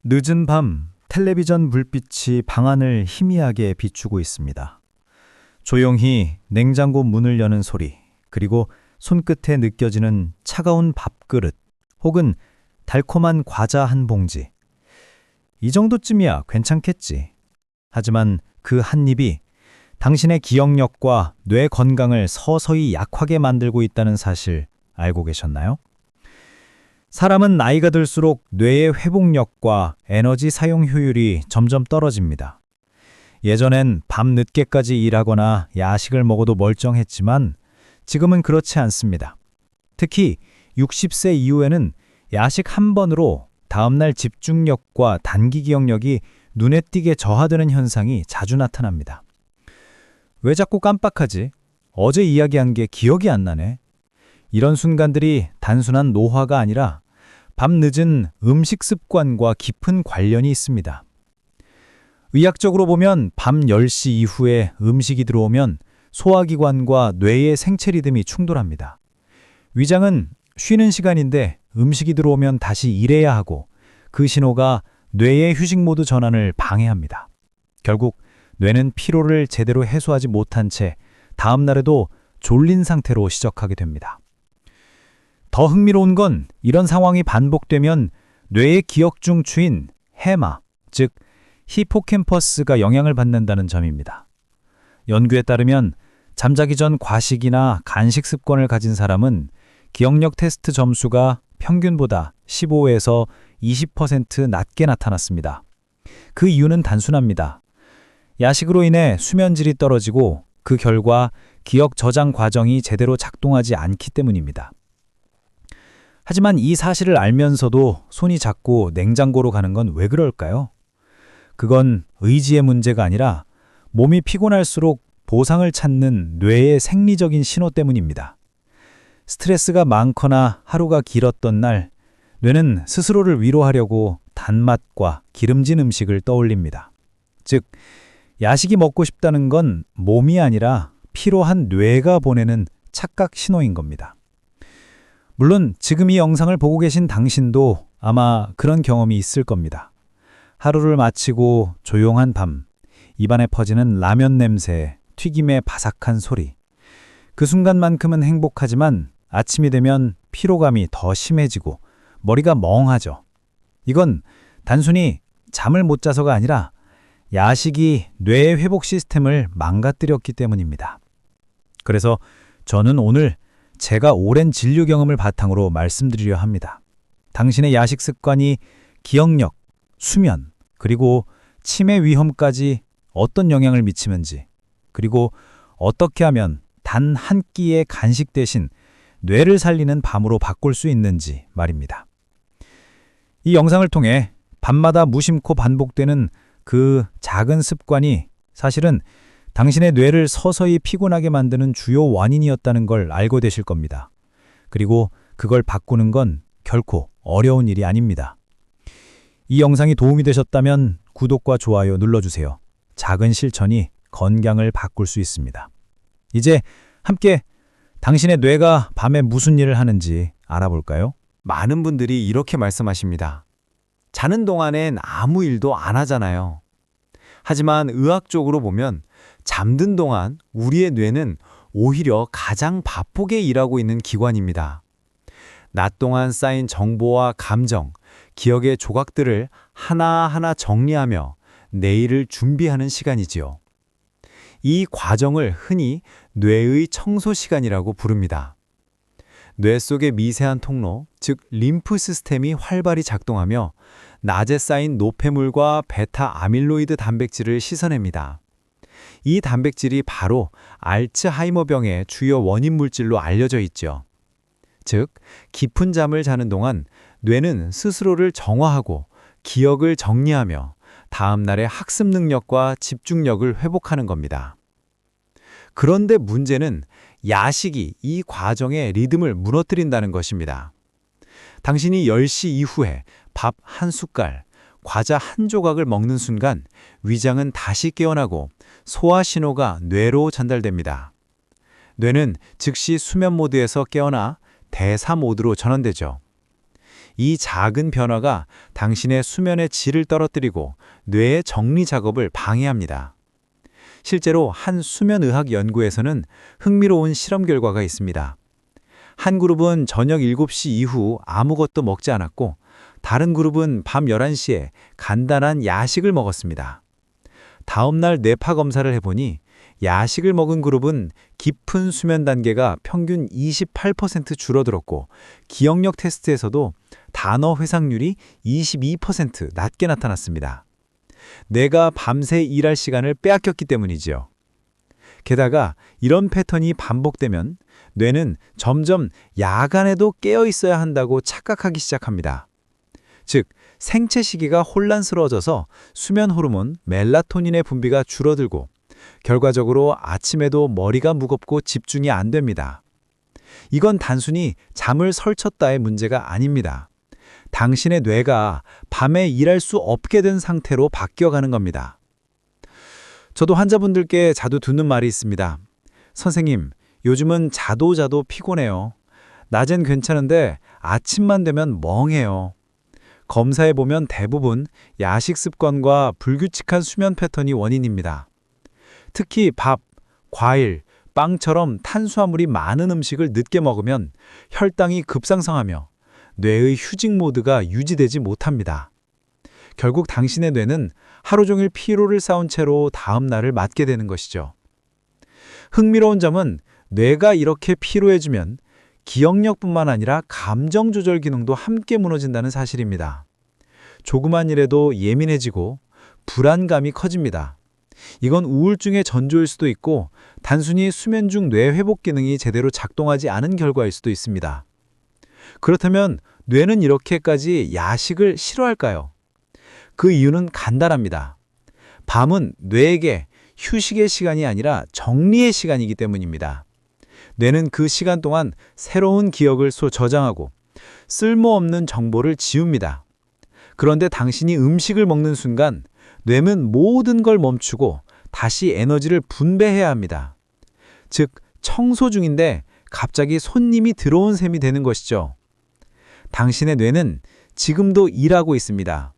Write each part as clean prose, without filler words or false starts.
늦은 밤 텔레비전 불빛이 방 안을 희미하게 비추고 있습니다. 조용히 냉장고 문을 여는 소리, 그리고 손끝에 느껴지는 차가운 밥그릇 혹은 달콤한 과자 한 봉지. 이 정도쯤이야 괜찮겠지. 하지만 그 한 입이 당신의 기억력과 뇌 건강을 서서히 약하게 만들고 있다는 사실 알고 계셨나요? 사람은 나이가 들수록 뇌의 회복력과 에너지 사용 효율이 점점 떨어집니다. 예전엔 밤 늦게까지 일하거나 야식을 먹어도 멀쩡했지만 지금은 그렇지 않습니다. 특히 60세 이후에는 야식 한 번으로 다음날 집중력과 단기 기억력이 눈에 띄게 저하되는 현상이 자주 나타납니다. 왜 자꾸 깜빡하지? 어제 이야기한 게 기억이 안 나네. 이런 순간들이 단순한 노화가 아니라 밤늦은 음식 습관과 깊은 관련이 있습니다. 의학적으로 보면 밤 10시 이후에 음식이 들어오면 소화기관과 뇌의 생체 리듬이 충돌합니다. 위장은 쉬는 시간인데 음식이 들어오면 다시 일해야 하고 그 신호가 뇌의 휴식 모드 전환을 방해합니다. 결국 뇌는 피로를 제대로 해소하지 못한 채 다음 날에도 졸린 상태로 시작하게 됩니다. 더 흥미로운 건 이런 상황이 반복되면 뇌의 기억 중추인 해마, 즉 히포캠퍼스가 영향을 받는다는 점입니다. 연구에 따르면 잠자기 전 과식이나 간식 습관을 가진 사람은 기억력 테스트 점수가 평균보다 15에서 20% 낮게 나타났습니다. 그 이유는 단순합니다. 야식으로 인해 수면질이 떨어지고 그 결과 기억 저장 과정이 제대로 작동하지 않기 때문입니다. 하지만 이 사실을 알면서도 손이 자꾸 냉장고로 가는 건 왜 그럴까요? 그건 의지의 문제가 아니라 몸이 피곤할수록 보상을 찾는 뇌의 생리적인 신호 때문입니다. 스트레스가 많거나 하루가 길었던 날, 뇌는 스스로를 위로하려고 단맛과 기름진 음식을 떠올립니다. 즉, 야식이 먹고 싶다는 건 몸이 아니라 피로한 뇌가 보내는 착각 신호인 겁니다. 물론 지금 이 영상을 보고 계신 당신도 아마 그런 경험이 있을 겁니다. 하루를 마치고 조용한 밤, 입안에 퍼지는 라면 냄새, 튀김의 바삭한 소리. 그 순간만큼은 행복하지만 아침이 되면 피로감이 더 심해지고 머리가 멍하죠. 이건 단순히 잠을 못 자서가 아니라 야식이 뇌의 회복 시스템을 망가뜨렸기 때문입니다. 그래서 저는 오늘 제가 오랜 진료 경험을 바탕으로 말씀드리려 합니다. 당신의 야식 습관이 기억력, 수면, 그리고 치매 위험까지 어떤 영향을 미치는지, 그리고 어떻게 하면 단 한 끼의 간식 대신 뇌를 살리는 밤으로 바꿀 수 있는지 말입니다. 이 영상을 통해 밤마다 무심코 반복되는 그 작은 습관이 사실은 당신의 뇌를 서서히 피곤하게 만드는 주요 원인이었다는 걸 알고 되실 겁니다. 그리고 그걸 바꾸는 건 결코 어려운 일이 아닙니다. 이 영상이 도움이 되셨다면 구독과 좋아요 눌러주세요. 작은 실천이 건강을 바꿀 수 있습니다. 이제 함께 당신의 뇌가 밤에 무슨 일을 하는지 알아볼까요? 많은 분들이 이렇게 말씀하십니다. 자는 동안엔 아무 일도 안 하잖아요. 하지만 의학적으로 보면 잠든 동안 우리의 뇌는 오히려 가장 바쁘게 일하고 있는 기관입니다. 낮 동안 쌓인 정보와 감정, 기억의 조각들을 하나하나 정리하며 내일을 준비하는 시간이지요. 이 과정을 흔히 뇌의 청소 시간이라고 부릅니다. 뇌 속의 미세한 통로, 즉 림프 시스템이 활발히 작동하며 낮에 쌓인 노폐물과 베타 아밀로이드 단백질을 씻어냅니다. 이 단백질이 바로 알츠하이머병의 주요 원인 물질로 알려져 있죠. 즉, 깊은 잠을 자는 동안 뇌는 스스로를 정화하고 기억을 정리하며 다음 날의 학습 능력과 집중력을 회복하는 겁니다. 그런데 문제는 야식이 이 과정의 리듬을 무너뜨린다는 것입니다. 당신이 10시 이후에 밥 한 숟갈, 과자 한 조각을 먹는 순간 위장은 다시 깨어나고 소화 신호가 뇌로 전달됩니다. 뇌는 즉시 수면 모드에서 깨어나 대사 모드로 전환되죠. 이 작은 변화가 당신의 수면의 질을 떨어뜨리고 뇌의 정리 작업을 방해합니다. 실제로 한 수면의학 연구에서는 흥미로운 실험 결과가 있습니다. 한 그룹은 저녁 7시 이후 아무것도 먹지 않았고 다른 그룹은 밤 11시에 간단한 야식을 먹었습니다. 다음 날 뇌파 검사를 해보니 야식을 먹은 그룹은 깊은 수면 단계가 평균 28% 줄어들었고 기억력 테스트에서도 단어 회상률이 22% 낮게 나타났습니다. 뇌가 밤새 일할 시간을 빼앗겼기 때문이지요. 게다가 이런 패턴이 반복되면 뇌는 점점 야간에도 깨어 있어야 한다고 착각하기 시작합니다. 즉, 생체 시기가 혼란스러워져서 수면 호르몬 멜라토닌의 분비가 줄어들고 결과적으로 아침에도 머리가 무겁고 집중이 안 됩니다. 이건 단순히 잠을 설쳤다의 문제가 아닙니다. 당신의 뇌가 밤에 일할 수 없게 된 상태로 바뀌어가는 겁니다. 저도 환자분들께 자주 듣는 말이 있습니다. 선생님, 요즘은 자도 피곤해요. 낮엔 괜찮은데 아침만 되면 멍해요. 검사해보면 대부분 야식 습관과 불규칙한 수면 패턴이 원인입니다. 특히 밥, 과일, 빵처럼 탄수화물이 많은 음식을 늦게 먹으면 혈당이 급상승하며 뇌의 휴직 모드가 유지되지 못합니다. 결국 당신의 뇌는 하루 종일 피로를 쌓은 채로 다음 날을 맞게 되는 것이죠. 흥미로운 점은 뇌가 이렇게 피로해지면 기억력뿐만 아니라 감정 조절 기능도 함께 무너진다는 사실입니다. 조그만 일에도 예민해지고 불안감이 커집니다. 이건 우울증의 전조일 수도 있고 단순히 수면 중 뇌 회복 기능이 제대로 작동하지 않은 결과일 수도 있습니다. 그렇다면 뇌는 이렇게까지 야식을 싫어할까요? 그 이유는 간단합니다. 밤은 뇌에게 휴식의 시간이 아니라 정리의 시간이기 때문입니다. 뇌는 그 시간 동안 새로운 기억을 저장하고 쓸모없는 정보를 지웁니다. 그런데 당신이 음식을 먹는 순간 뇌는 모든 걸 멈추고 다시 에너지를 분배해야 합니다. 즉, 청소 중인데 갑자기 손님이 들어온 셈이 되는 것이죠. 당신의 뇌는 지금도 일하고 있습니다.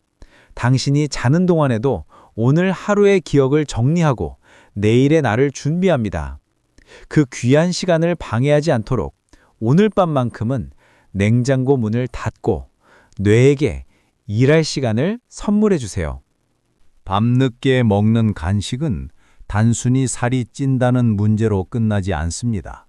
당신이 자는 동안에도 오늘 하루의 기억을 정리하고 내일의 날을 준비합니다. 그 귀한 시간을 방해하지 않도록 오늘 밤만큼은 냉장고 문을 닫고 뇌에게 일할 시간을 선물해 주세요. 밤늦게 먹는 간식은 단순히 살이 찐다는 문제로 끝나지 않습니다.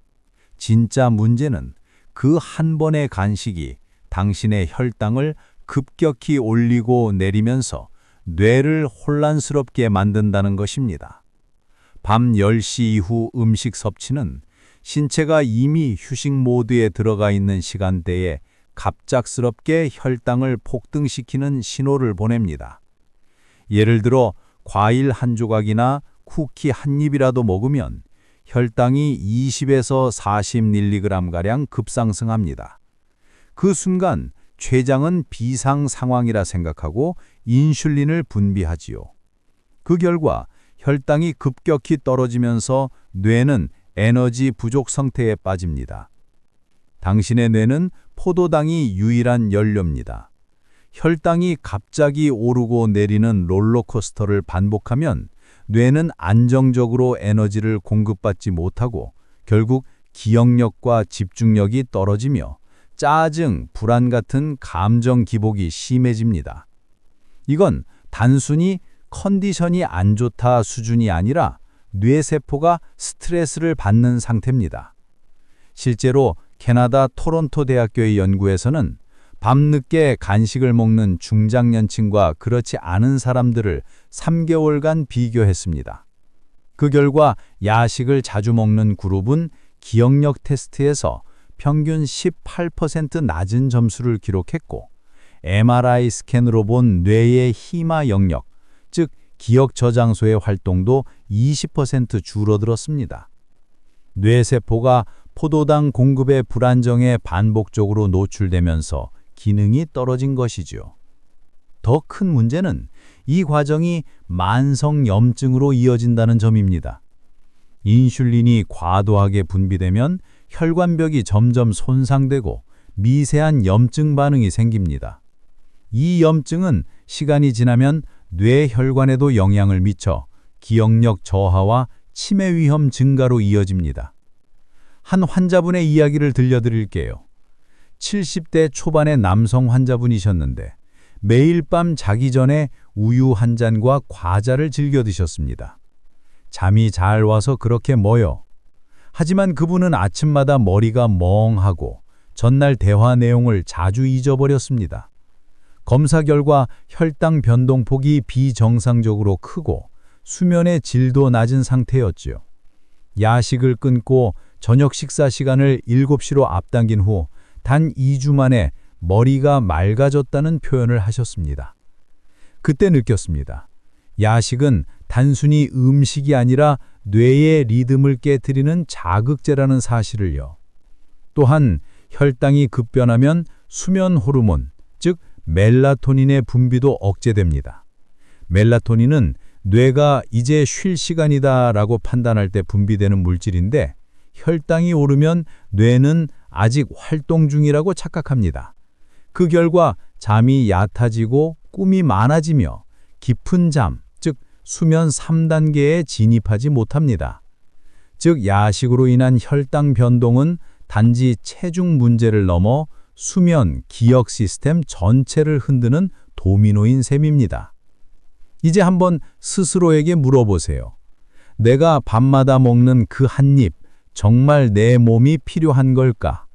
진짜 문제는 그 한 번의 간식이 당신의 혈당을 급격히 올리고 내리면서 뇌를 혼란스럽게 만든다는 것입니다. 밤 10시 이후 음식 섭취는 신체가 이미 휴식 모드에 들어가 있는 시간대에 갑작스럽게 혈당을 폭등시키는 신호를 보냅니다. 예를 들어 과일 한 조각이나 쿠키 한 입이라도 먹으면 혈당이 20에서 40mg가량 급상승합니다. 그 순간 췌장은 비상 상황이라 생각하고 인슐린을 분비하지요. 그 결과 혈당이 급격히 떨어지면서 뇌는 에너지 부족 상태에 빠집니다. 당신의 뇌는 포도당이 유일한 연료입니다. 혈당이 갑자기 오르고 내리는 롤러코스터를 반복하면 뇌는 안정적으로 에너지를 공급받지 못하고 결국 기억력과 집중력이 떨어지며 짜증, 불안 같은 감정 기복이 심해집니다. 이건 단순히 컨디션이 안 좋다 수준이 아니라 뇌세포가 스트레스를 받는 상태입니다. 실제로 캐나다 토론토 대학교의 연구에서는 밤늦게 간식을 먹는 중장년층과 그렇지 않은 사람들을 3개월간 비교했습니다. 그 결과 야식을 자주 먹는 그룹은 기억력 테스트에서 평균 18% 낮은 점수를 기록했고 MRI 스캔으로 본 뇌의 희마 영역, 즉 기억 저장소의 활동도 20% 줄어들었습니다. 뇌세포가 포도당 공급의 불안정에 반복적으로 노출되면서 기능이 떨어진 것이죠. 더 큰 문제는 이 과정이 만성염증으로 이어진다는 점입니다. 인슐린이 과도하게 분비되면 혈관벽이 점점 손상되고 미세한 염증 반응이 생깁니다. 이 염증은 시간이 지나면 뇌 혈관에도 영향을 미쳐 기억력 저하와 치매 위험 증가로 이어집니다. 한 환자분의 이야기를 들려드릴게요. 70대 초반의 남성 환자분이셨는데 매일 밤 자기 전에 우유 한 잔과 과자를 즐겨 드셨습니다. 잠이 잘 와서 그렇게 뭐요. 하지만 그분은 아침마다 머리가 멍하고 전날 대화 내용을 자주 잊어버렸습니다. 검사 결과 혈당 변동폭이 비정상적으로 크고 수면의 질도 낮은 상태였지요. 야식을 끊고 저녁 식사 시간을 7시로 앞당긴 후 단 2주 만에 머리가 맑아졌다는 표현을 하셨습니다. 그때 느꼈습니다. 야식은 단순히 음식이 아니라 뇌의 리듬을 깨트리는 자극제라는 사실을요. 또한 혈당이 급변하면 수면 호르몬, 즉 멜라토닌의 분비도 억제됩니다. 멜라토닌은 뇌가 이제 쉴 시간이다라고 판단할 때 분비되는 물질인데 혈당이 오르면 뇌는 아직 활동 중이라고 착각합니다. 그 결과 잠이 얕아지고 꿈이 많아지며 깊은 잠, 즉 수면 3단계에 진입하지 못합니다. 즉 야식으로 인한 혈당 변동은 단지 체중 문제를 넘어 수면, 기억 시스템 전체를 흔드는 도미노인 셈입니다. 이제 한번 스스로에게 물어보세요. 내가 밤마다 먹는 그 한 입, 정말 내 몸이 필요한 걸까?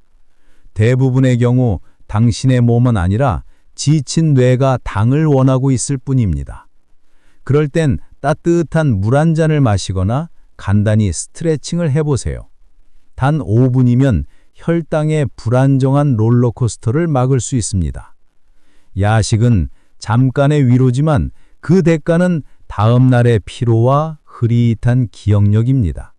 대부분의 경우 당신의 몸은 아니라 지친 뇌가 당을 원하고 있을 뿐입니다. 그럴 땐 따뜻한 물 한 잔을 마시거나 간단히 스트레칭을 해보세요. 단 5분이면 혈당의 불안정한 롤러코스터를 막을 수 있습니다. 야식은 잠깐의 위로지만 그 대가는 다음 날의 피로와 흐릿한 기억력입니다.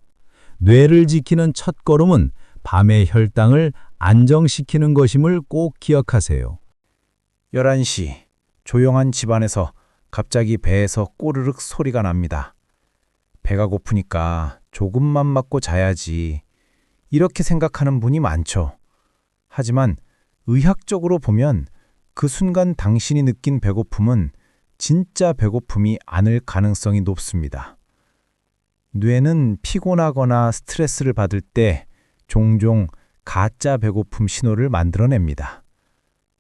뇌를 지키는 첫걸음은 밤의 혈당을 안정시키는 것임을 꼭 기억하세요. 11시, 조용한 집안에서 갑자기 배에서 꼬르륵 소리가 납니다. 배가 고프니까 조금만 맞고 자야지. 이렇게 생각하는 분이 많죠. 하지만 의학적으로 보면 그 순간 당신이 느낀 배고픔은 진짜 배고픔이 아닐 가능성이 높습니다. 뇌는 피곤하거나 스트레스를 받을 때 종종 가짜 배고픔 신호를 만들어냅니다.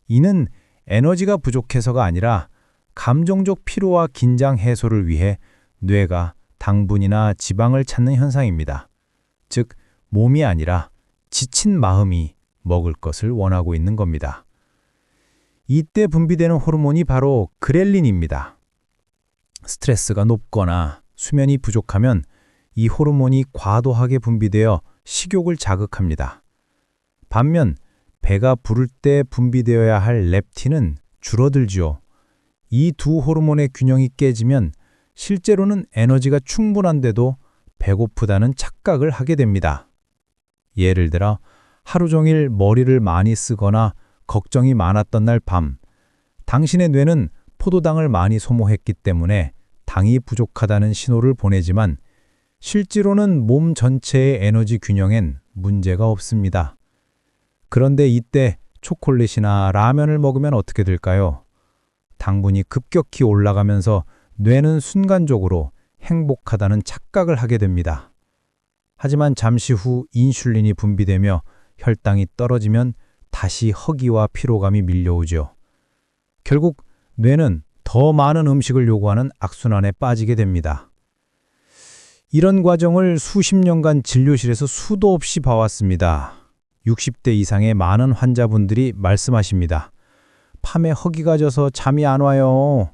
이는 에너지가 부족해서가 아니라 감정적 피로와 긴장 해소를 위해 뇌가 당분이나 지방을 찾는 현상입니다. 즉, 몸이 아니라 지친 마음이 먹을 것을 원하고 있는 겁니다. 이때 분비되는 호르몬이 바로 그렐린입니다. 스트레스가 높거나 수면이 부족하면 이 호르몬이 과도하게 분비되어 식욕을 자극합니다. 반면 배가 부를 때 분비되어야 할 렙틴은 줄어들지요. 이 두 호르몬의 균형이 깨지면 실제로는 에너지가 충분한데도 배고프다는 착각을 하게 됩니다. 예를 들어 하루 종일 머리를 많이 쓰거나 걱정이 많았던 날 밤, 당신의 뇌는 포도당을 많이 소모했기 때문에 당이 부족하다는 신호를 보내지만 실제로는 몸 전체의 에너지 균형엔 문제가 없습니다. 그런데 이때 초콜릿이나 라면을 먹으면 어떻게 될까요? 당분이 급격히 올라가면서 뇌는 순간적으로 행복하다는 착각을 하게 됩니다. 하지만 잠시 후 인슐린이 분비되며 혈당이 떨어지면 다시 허기와 피로감이 밀려오죠. 결국 뇌는 더 많은 음식을 요구하는 악순환에 빠지게 됩니다. 이런 과정을 수십 년간 진료실에서 수도 없이 봐왔습니다. 60대 이상의 많은 환자분들이 말씀하십니다. 밤에 허기가 져서 잠이 안 와요.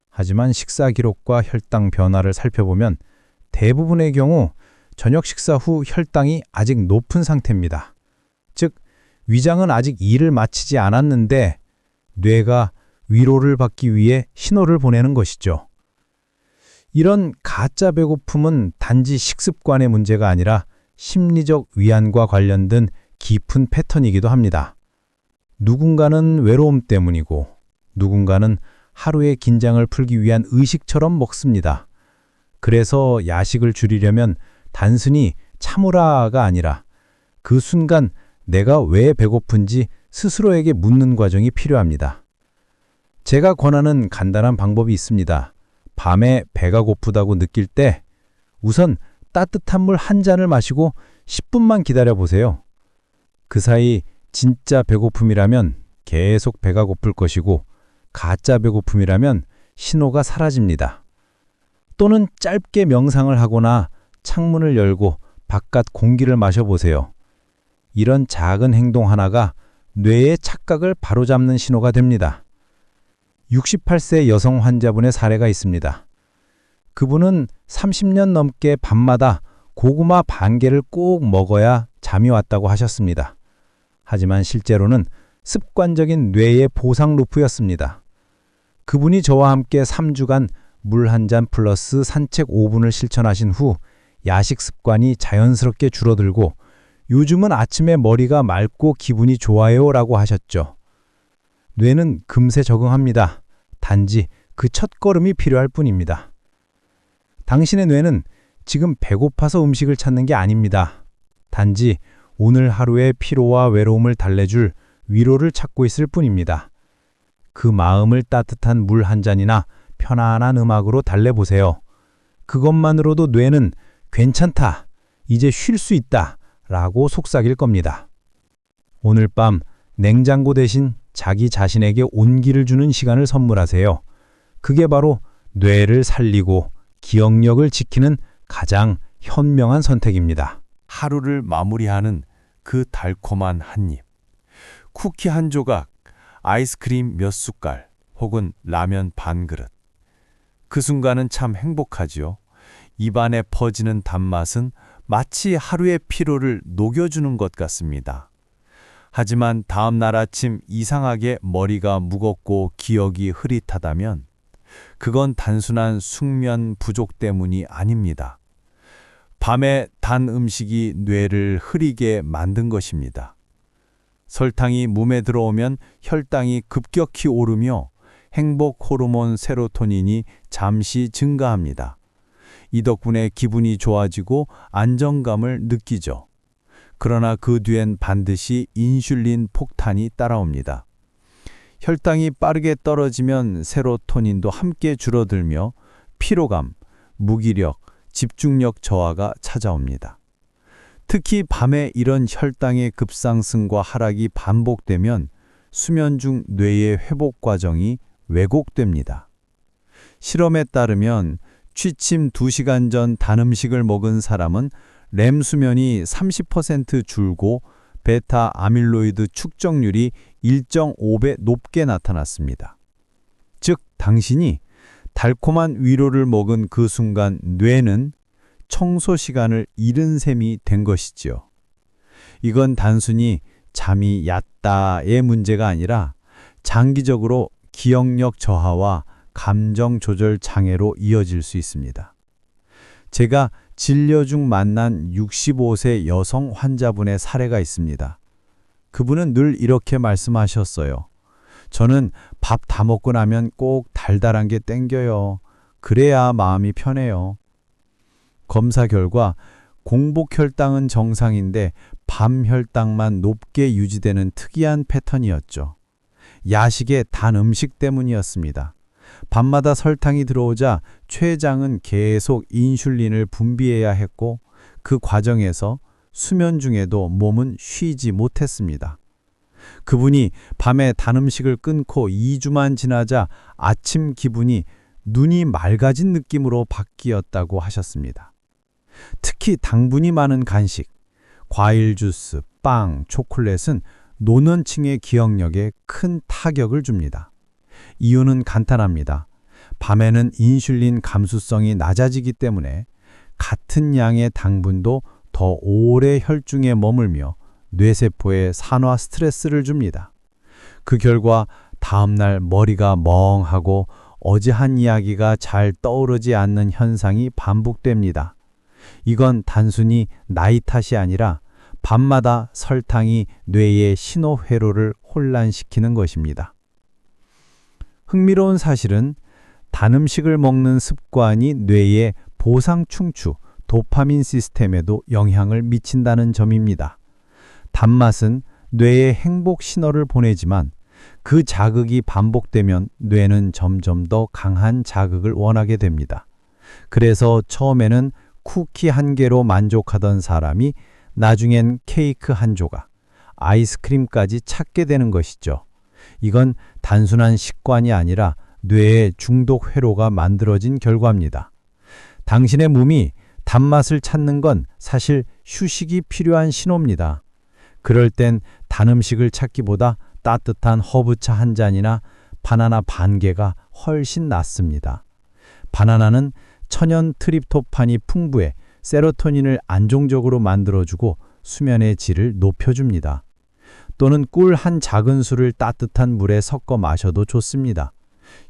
하지만 식사 기록과 혈당 변화를 살펴보면 대부분의 경우 저녁 식사 후 혈당이 아직 높은 상태입니다. 즉, 위장은 아직 일을 마치지 않았는데 뇌가 위로를 받기 위해 신호를 보내는 것이죠. 이런 가짜 배고픔은 단지 식습관의 문제가 아니라 심리적 위안과 관련된 깊은 패턴이기도 합니다. 누군가는 외로움 때문이고 누군가는 하루의 긴장을 풀기 위한 의식처럼 먹습니다. 그래서 야식을 줄이려면 단순히 참으라가 아니라 그 순간 내가 왜 배고픈지 스스로에게 묻는 과정이 필요합니다. 제가 권하는 간단한 방법이 있습니다. 밤에 배가 고프다고 느낄 때 우선 따뜻한 물 한 잔을 마시고 10분만 기다려 보세요. 그 사이 진짜 배고픔이라면 계속 배가 고플 것이고 가짜 배고픔이라면 신호가 사라집니다. 또는 짧게 명상을 하거나 창문을 열고 바깥 공기를 마셔보세요. 이런 작은 행동 하나가 뇌의 착각을 바로잡는 신호가 됩니다. 68세 여성 환자분의 사례가 있습니다. 그분은 30년 넘게 밤마다 고구마 반 개를 꼭 먹어야 잠이 왔다고 하셨습니다. 하지만 실제로는 습관적인 뇌의 보상 루프였습니다. 그분이 저와 함께 3주간 물 한 잔 플러스 산책 5분을 실천하신 후 야식 습관이 자연스럽게 줄어들고 요즘은 아침에 머리가 맑고 기분이 좋아요 라고 하셨죠. 뇌는 금세 적응합니다. 단지 그 첫걸음이 필요할 뿐입니다. 당신의 뇌는 지금 배고파서 음식을 찾는 게 아닙니다. 단지 오늘 하루의 피로와 외로움을 달래줄 위로를 찾고 있을 뿐입니다. 그 마음을 따뜻한 물 한 잔이나 편안한 음악으로 달래보세요. 그것만으로도 뇌는 괜찮다, 이제 쉴 수 있다 라고 속삭일 겁니다. 오늘 밤 냉장고 대신 자기 자신에게 온기를 주는 시간을 선물하세요. 그게 바로 뇌를 살리고 기억력을 지키는 가장 현명한 선택입니다. 하루를 마무리하는 그 달콤한 한 입. 쿠키 한 조각, 아이스크림 몇 숟갈, 혹은 라면 반 그릇. 그 순간은 참 행복하지요. 입안에 퍼지는 단맛은 마치 하루의 피로를 녹여주는 것 같습니다. 하지만 다음 날 아침 이상하게 머리가 무겁고 기억이 흐릿하다면 그건 단순한 숙면 부족 때문이 아닙니다. 밤에 단 음식이 뇌를 흐리게 만든 것입니다. 설탕이 몸에 들어오면 혈당이 급격히 오르며 행복 호르몬 세로토닌이 잠시 증가합니다. 이 덕분에 기분이 좋아지고 안정감을 느끼죠. 그러나 그 뒤엔 반드시 인슐린 폭탄이 따라옵니다. 혈당이 빠르게 떨어지면 세로토닌도 함께 줄어들며 피로감, 무기력, 집중력 저하가 찾아옵니다. 특히 밤에 이런 혈당의 급상승과 하락이 반복되면 수면 중 뇌의 회복 과정이 왜곡됩니다. 실험에 따르면 취침 2시간 전 단 음식을 먹은 사람은 렘 수면이 30% 줄고 베타 아밀로이드 축적률이 1.5배 높게 나타났습니다. 즉, 당신이 달콤한 위로를 먹은 그 순간 뇌는 청소 시간을 잃은 셈이 된 것이지요. 이건 단순히 잠이 얕다의 문제가 아니라 장기적으로 기억력 저하와 감정 조절 장애로 이어질 수 있습니다. 제가 진료 중 만난 65세 여성 환자분의 사례가 있습니다. 그분은 늘 이렇게 말씀하셨어요. 저는 밥 다 먹고 나면 꼭 달달한 게 땡겨요. 그래야 마음이 편해요. 검사 결과 공복 혈당은 정상인데 밤 혈당만 높게 유지되는 특이한 패턴이었죠. 야식의 단 음식 때문이었습니다. 밤마다 설탕이 들어오자 췌장은 계속 인슐린을 분비해야 했고 그 과정에서 수면 중에도 몸은 쉬지 못했습니다. 그분이 밤에 단 음식을 끊고 2주만 지나자 아침 기분이 눈이 맑아진 느낌으로 바뀌었다고 하셨습니다. 특히 당분이 많은 간식, 과일 주스, 빵, 초콜릿은 노년층의 기억력에 큰 타격을 줍니다. 이유는 간단합니다. 밤에는 인슐린 감수성이 낮아지기 때문에 같은 양의 당분도 더 오래 혈중에 머물며 뇌세포에 산화 스트레스를 줍니다. 그 결과 다음날 머리가 멍하고 어제 한 이야기가 잘 떠오르지 않는 현상이 반복됩니다. 이건 단순히 나이 탓이 아니라 밤마다 설탕이 뇌의 신호 회로를 혼란시키는 것입니다. 흥미로운 사실은 단 음식을 먹는 습관이 뇌의 보상 충추, 도파민 시스템에도 영향을 미친다는 점입니다. 단맛은 뇌에 행복 신호를 보내지만 그 자극이 반복되면 뇌는 점점 더 강한 자극을 원하게 됩니다. 그래서 처음에는 쿠키 한 개로 만족하던 사람이 나중엔 케이크 한 조각, 아이스크림까지 찾게 되는 것이죠. 이건 단순한 식관이 아니라 뇌의 중독 회로가 만들어진 결과입니다. 당신의 몸이 단맛을 찾는 건 사실 휴식이 필요한 신호입니다. 그럴 땐 단 음식을 찾기보다 따뜻한 허브차 한 잔이나 바나나 반 개가 훨씬 낫습니다. 바나나는 천연 트립토판이 풍부해 세로토닌을 안정적으로 만들어주고 수면의 질을 높여줍니다. 또는 꿀 한 작은술을 따뜻한 물에 섞어 마셔도 좋습니다.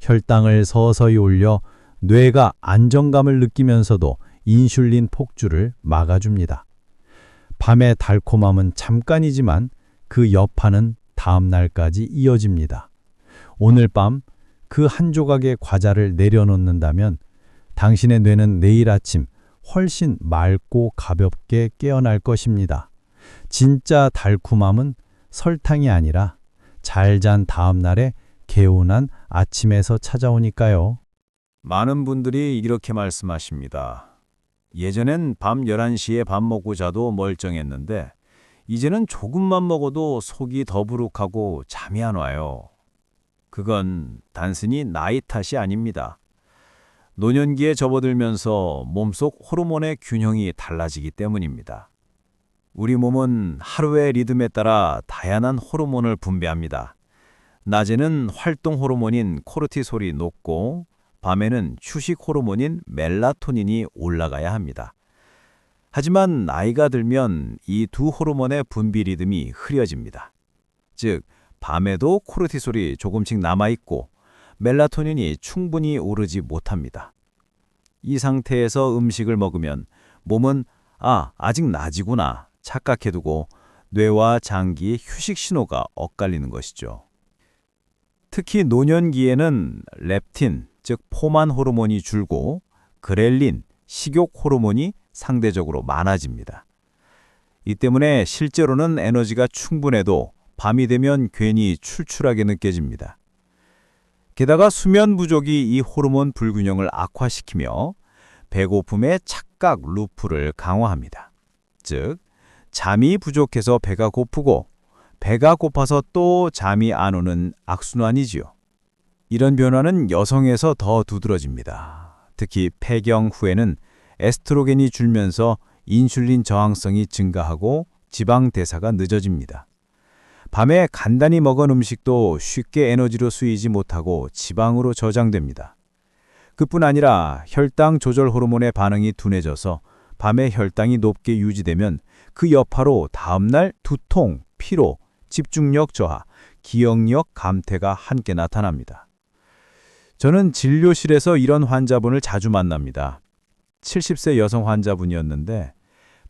혈당을 서서히 올려 뇌가 안정감을 느끼면서도 인슐린 폭주를 막아줍니다. 밤의 달콤함은 잠깐이지만 그 여파는 다음 날까지 이어집니다. 오늘 밤 그 한 조각의 과자를 내려놓는다면 당신의 뇌는 내일 아침 훨씬 맑고 가볍게 깨어날 것입니다. 진짜 달콤함은 설탕이 아니라 잘 잔 다음 날의 개운한 아침에서 찾아오니까요. 많은 분들이 이렇게 말씀하십니다. 예전엔 밤 11시에 밥 먹고 자도 멀쩡했는데 이제는 조금만 먹어도 속이 더부룩하고 잠이 안 와요. 그건 단순히 나이 탓이 아닙니다. 노년기에 접어들면서 몸속 호르몬의 균형이 달라지기 때문입니다. 우리 몸은 하루의 리듬에 따라 다양한 호르몬을 분비합니다. 낮에는 활동 호르몬인 코르티솔이 높고 밤에는 휴식 호르몬인 멜라토닌이 올라가야 합니다. 하지만 나이가 들면 이 두 호르몬의 분비 리듬이 흐려집니다. 즉, 밤에도 코르티솔이 조금씩 남아있고 멜라토닌이 충분히 오르지 못합니다. 이 상태에서 음식을 먹으면 몸은 아직 낮이구나 착각해두고 뇌와 장기의 휴식 신호가 엇갈리는 것이죠. 특히 노년기에는 렙틴, 즉 포만 호르몬이 줄고 그렐린, 식욕 호르몬이 상대적으로 많아집니다. 이 때문에 실제로는 에너지가 충분해도 밤이 되면 괜히 출출하게 느껴집니다. 게다가 수면 부족이 이 호르몬 불균형을 악화시키며 배고픔의 착각 루프를 강화합니다. 즉, 잠이 부족해서 배가 고프고 배가 고파서 또 잠이 안 오는 악순환이지요. 이런 변화는 여성에서 더 두드러집니다. 특히 폐경 후에는 에스트로겐이 줄면서 인슐린 저항성이 증가하고 지방 대사가 늦어집니다. 밤에 간단히 먹은 음식도 쉽게 에너지로 쓰이지 못하고 지방으로 저장됩니다. 그뿐 아니라 혈당 조절 호르몬의 반응이 둔해져서 밤에 혈당이 높게 유지되면 그 여파로 다음날 두통, 피로, 집중력 저하, 기억력 감퇴가 함께 나타납니다. 저는 진료실에서 이런 환자분을 자주 만납니다. 70세 여성 환자분이었는데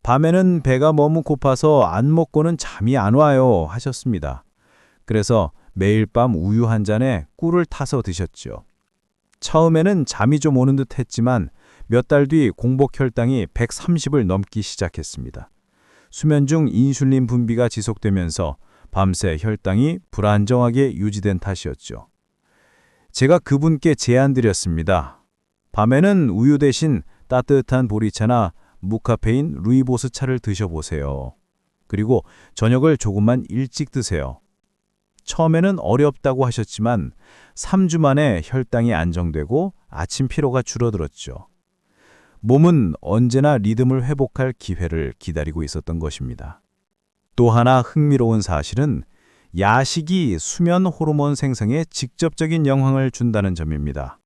밤에는 배가 너무 고파서 안 먹고는 잠이 안 와요 하셨습니다. 그래서 매일 밤 우유 한 잔에 꿀을 타서 드셨죠. 처음에는 잠이 좀 오는 듯 했지만 몇 달 뒤 공복 혈당이 130을 넘기 시작했습니다. 수면 중 인슐린 분비가 지속되면서 밤새 혈당이 불안정하게 유지된 탓이었죠. 제가 그분께 제안드렸습니다. 밤에는 우유 대신 따뜻한 보리차나 무카페인 루이보스 차를 드셔보세요. 그리고 저녁을 조금만 일찍 드세요. 처음에는 어렵다고 하셨지만 3주 만에 혈당이 안정되고 아침 피로가 줄어들었죠. 몸은 언제나 리듬을 회복할 기회를 기다리고 있었던 것입니다. 또 하나 흥미로운 사실은 야식이 수면 호르몬 생성에 직접적인 영향을 준다는 점입니다.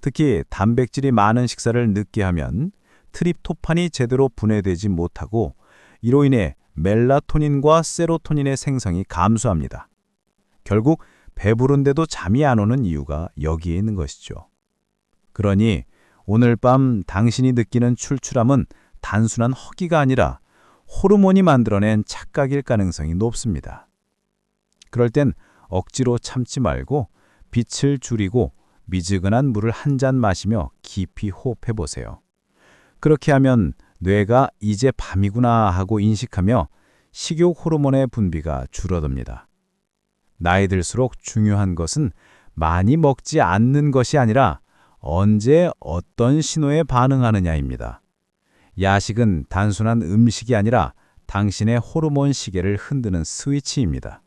특히 단백질이 많은 식사를 늦게 하면 트립토판이 제대로 분해되지 못하고 이로 인해 멜라토닌과 세로토닌의 생성이 감소합니다. 결국 배부른데도 잠이 안 오는 이유가 여기에 있는 것이죠. 그러니 오늘 밤 당신이 느끼는 출출함은 단순한 허기가 아니라 호르몬이 만들어낸 착각일 가능성이 높습니다. 그럴 땐 억지로 참지 말고 빛을 줄이고 미지근한 물을 한 잔 마시며 깊이 호흡해 보세요. 그렇게 하면 뇌가 이제 밤이구나 하고 인식하며 식욕 호르몬의 분비가 줄어듭니다. 나이 들수록 중요한 것은 많이 먹지 않는 것이 아니라 언제 어떤 신호에 반응하느냐입니다. 야식은 단순한 음식이 아니라 당신의 호르몬 시계를 흔드는 스위치입니다.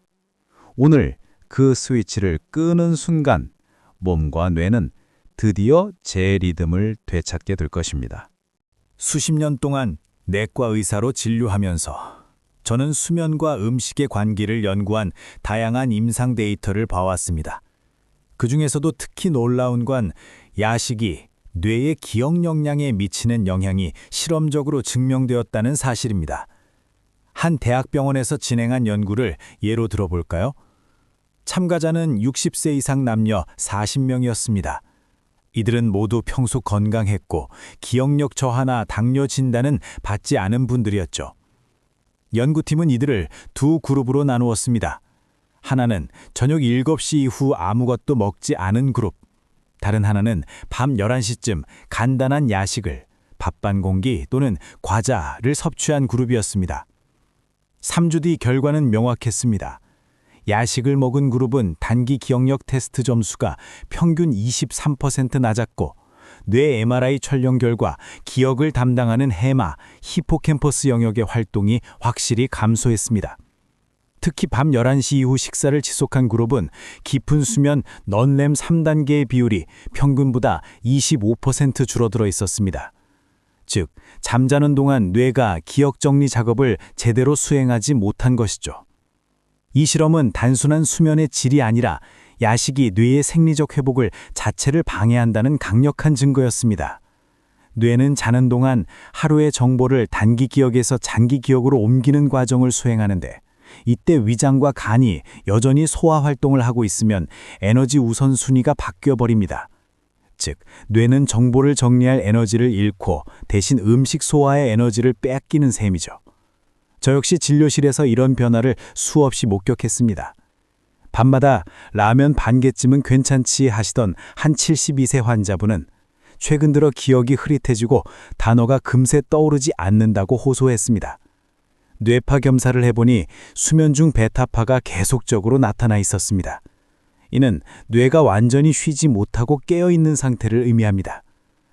오늘 그 스위치를 끄는 순간 몸과 뇌는 드디어 제 리듬을 되찾게 될 것입니다. 수십 년 동안 내과 의사로 진료하면서 저는 수면과 음식의 관계를 연구한 다양한 임상 데이터를 봐왔습니다. 그중에서도 특히 놀라운 건 야식이 뇌의 기억 역량에 미치는 영향이 실험적으로 증명되었다는 사실입니다. 한 대학병원에서 진행한 연구를 예로 들어볼까요? 참가자는 60세 이상 남녀 40명이었습니다. 이들은 모두 평소 건강했고 기억력 저하나 당뇨 진단은 받지 않은 분들이었죠. 연구팀은 이들을 두 그룹으로 나누었습니다. 하나는 저녁 7시 이후 아무것도 먹지 않은 그룹, 다른 하나는 밤 11시쯤 간단한 야식을, 밥 반 공기 또는 과자를 섭취한 그룹이었습니다. 3주 뒤 결과는 명확했습니다. 야식을 먹은 그룹은 단기 기억력 테스트 점수가 평균 23% 낮았고 뇌 MRI 촬영 결과 기억을 담당하는 해마, 히포캠퍼스 영역의 활동이 확실히 감소했습니다. 특히 밤 11시 이후 식사를 지속한 그룹은 깊은 수면 넌렘 3단계의 비율이 평균보다 25% 줄어들어 있었습니다. 즉, 잠자는 동안 뇌가 기억 정리 작업을 제대로 수행하지 못한 것이죠. 이 실험은 단순한 수면의 질이 아니라 야식이 뇌의 생리적 회복을 자체를 방해한다는 강력한 증거였습니다. 뇌는 자는 동안 하루의 정보를 단기 기억에서 장기 기억으로 옮기는 과정을 수행하는데 이때 위장과 간이 여전히 소화 활동을 하고 있으면 에너지 우선순위가 바뀌어버립니다. 즉, 뇌는 정보를 정리할 에너지를 잃고 대신 음식 소화의 에너지를 빼앗기는 셈이죠. 저 역시 진료실에서 이런 변화를 수없이 목격했습니다. 밤마다 라면 반 개쯤은 괜찮지 하시던 한 72세 환자분은 최근 들어 기억이 흐릿해지고 단어가 금세 떠오르지 않는다고 호소했습니다. 뇌파 검사를 해보니 수면 중 베타파가 계속적으로 나타나 있었습니다. 이는 뇌가 완전히 쉬지 못하고 깨어있는 상태를 의미합니다.